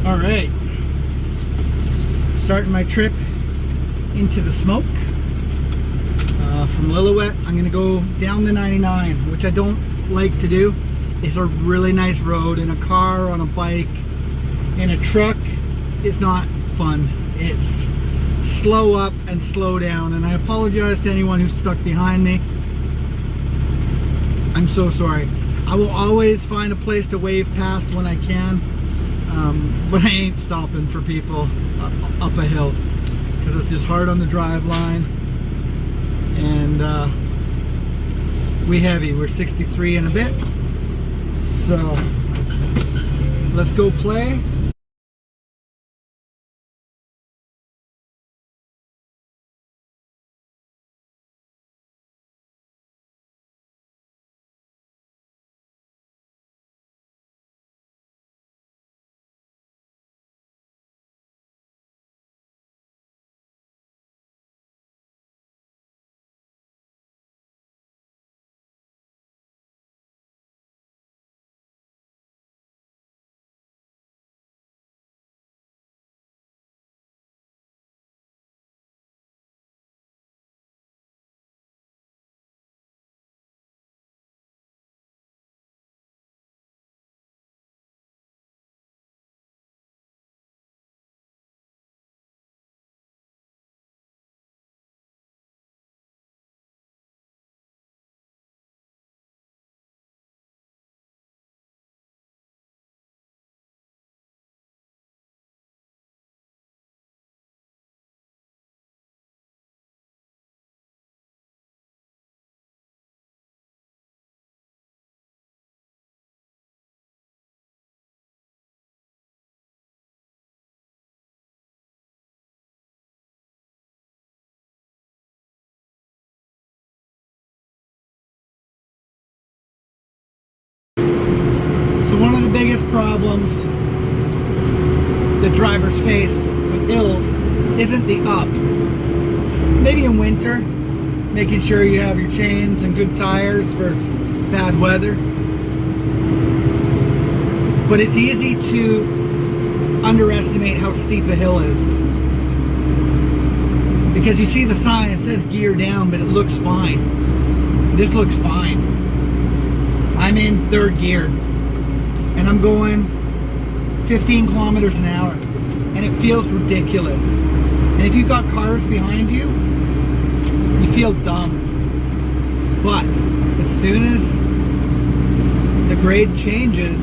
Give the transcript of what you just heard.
All right, starting my trip into the smoke from Lillooet. I'm gonna go down the 99, which I don't like to do. It's a really nice road. In a car, on a bike, in a truck, it's not fun. It's slow up and slow down, and I apologize to anyone who's stuck behind me. I'm so sorry. I will always find a place to wave past when I can, but I ain't stopping for people up a hill because it's just hard on the drive line. And we heavy. We're 63 and a bit. So let's go play. So one of the biggest problems that drivers face with hills isn't the up. Maybe in winter, making sure you have your chains and good tires for bad weather. But it's easy to underestimate how steep a hill is. Because you see the sign, it says gear down, but it looks fine. This looks fine. I'm in third gear and I'm going 15 kilometers an hour and it feels ridiculous. And if you've got cars behind you, you feel dumb. But as soon as the grade changes,